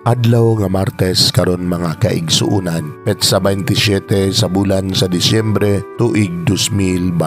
Adlaw nga Martes karon mga kaigsuunan, petsa 27 sa bulan sa Disyembre tuig 2022.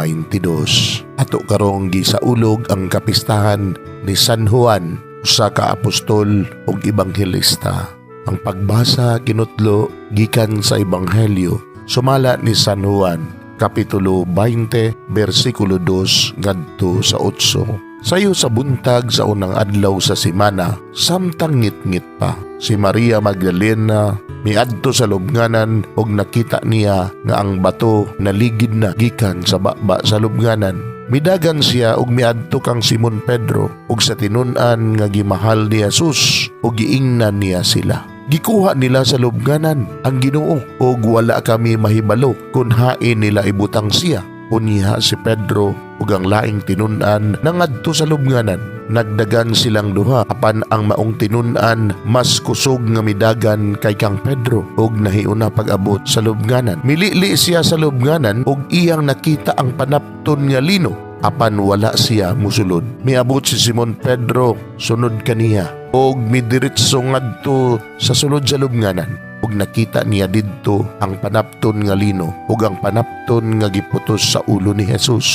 Ato karong gisaulog ang kapistahan ni San Juan, usa ka apostol ug ebanghelista. Ang pagbasa kinutlo gikan sa ebanghelyo sumala ni San Juan, kapitulo 20, bersikulo 2 ngadto sa 8. Sayo sa buntag sa unang adlaw sa semana, samtang ngit-ngit pa, si Maria Magdalena miadto sa lubnganan ug nakita niya nga ang bato naligid na gikan sa baba sa lubnganan. Midagan siya ug miadto kang Simon Pedro ug sa tinun-an nga gimahal ni Jesus ug giingnan niya sila. Gikuha nila sa lubnganan ang Ginoo ug wala kami mahibalo kung hain nila ibutang siya. Unya si Pedro ug ang laing tinun-an nangadto sa lubnganan. Nagdagan silang duha apan ang maong tinun-an mas kusog nga midagan kay kang Pedro ug nahiuna pag-abot sa lubnganan. Milili siya sa lubnganan ug iyang nakita ang panapton nga lino apan wala siya musulod. Miabot si Simon Pedro sunod kaniya ug midiretso ngadto sa sulod sa lubnganan. Ug nakita niya didto ang panapton nga lino ug ang panapton nga giputos sa ulo ni Jesus.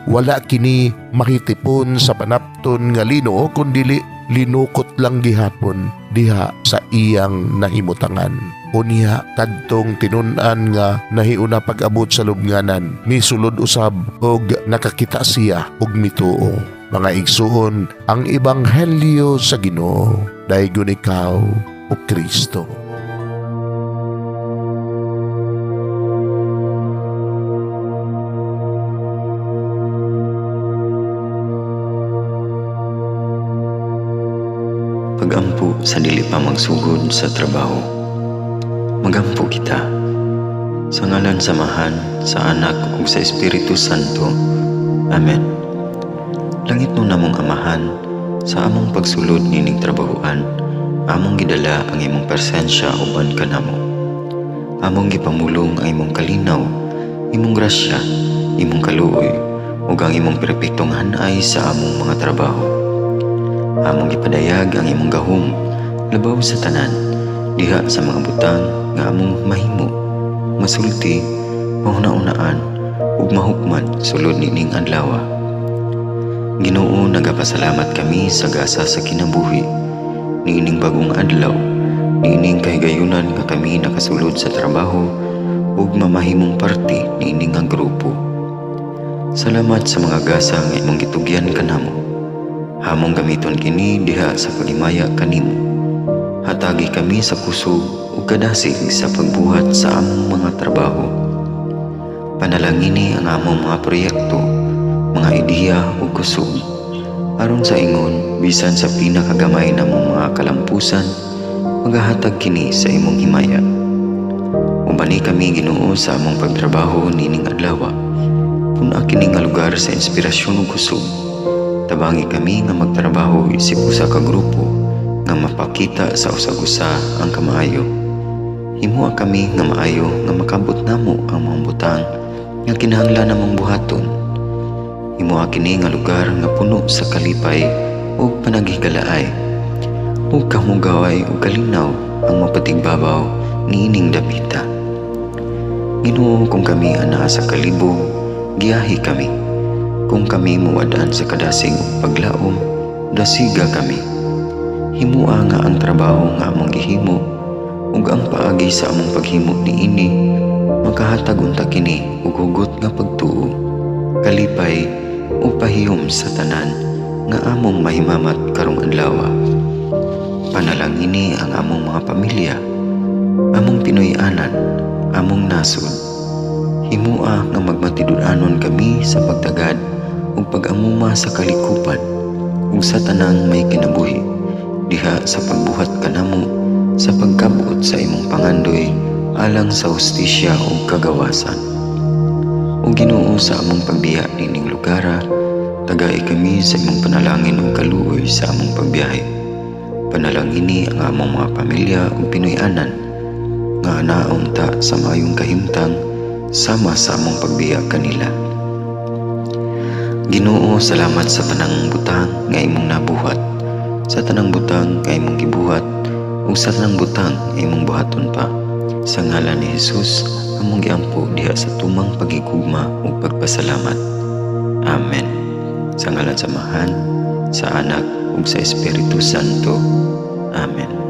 Wala kini mahitipon sa panapton nga lino kundi linukot lang gihapon diha sa iyang nahimutangan. Unya kadtong tinun-an nga nahiuna pag-abot sa lubnganan, misulod usab ug nakakita siya ug mituo. Mga igsuon, ang ebanghelyo sa Ginoo. Daygon ikaw o Kristo. Pagampo sa dili pa magsugod sa trabaho. Magampo kita sa ngalan samahan sa Anak ug sa Espiritu Santo. Amen. Langit mo namong Amahan, sa among pagsulod nining trabahoan, among gidala ang imong presensya uban kanamo. Among gipamulong ang imong kalinaw, imong grasya, imong kaluoy ug ang imong perpektong hanay sa among mga trabaho. Among gipadayag ang imong gahom labaw sa tanan diha sa mga butang nga among mahimo, masulti, mahuna-unaan ug mahukman sulod nining adlaw. Ginoo, nagapasalamat kami sa gasa sa kinabuhi niining bagong adlaw, niining kahigayunan nga kami nakasulod sa trabaho ug mamahimong parte niining nga grupo. Salamat sa mga gasa nga imong gitugyan kanamo. Hamong gamiton kini diha sa pagimaya kanimo. Hatagi kami sa kusog ug kadasig sa pagbuhat sa among mga trabaho. Panalangini ang among mga proyekto, mga ideya ug kusog. Aron sa ingon, bisan sa pinakagamay namong mga kalampusan, magahatag kini sa imong himaya. Ubani kami Ginoo sa among pagtrabaho nining adlaw. Puna kini nga lugar sa inspirasyon ug kusog. Tabangi kami nga magtrabaho isip usa ka grupo nga mapakita sa usag-usa ang kamaayo. Himuha kami nga maayo nga makabot namo ang mga butang nga kinahanglan namong buhaton. Himuha kini nga lugar nga puno sa kalipay ug panagihigalaay. Ug kamugaway ug kalinaw ang mapatigbabaw niining dapita. Ginoo, kung kami anaa sa kalibog, giyahi kami. Kung kami muwadaan sa kadasig ug paglaom, dasiga kami. Himua nga ang trabaho nga among gihimo ug ang paagi sa among paghimo niini makahatag unta kini ug hugot nga pagtuo, kalipay ug pahiyom sa tanan nga among mahimamat karong adlaw. Panalangini ang among mga pamilya, among Pinoy-anan, among nasod. Himua nga magmatidud-anon kami sa pagtagad ug pag-amuma sa kalikupan ug sa tanang may kinabuhi diha sa pagbuhat kanamo sa pagkabuot sa imong pangandoy alang sa hustisya ug kagawasan. Ug Ginoo, sa among pagbiya nining lugar, tagay kami sa imong panalangin ug kaluoy sa among pagbiyahe. Panalangini ang among mga pamilya ug Pinoy-anan nga anaon ta sa maayong kahimtang sama sa among pagbiya kanila. Ginoo, salamat sa tanang butang nga imong nabuhat, sa tanang butang nga imong gibuhat Usa lang butang imong buhaton pa. Sa ngalan ni Jesus, among giampo diha sa tumang pagigugma ug pagpasalamat. Amen. Sa ngalan sa Amahan, sa Anak ug sa Espiritu Santo. Amen.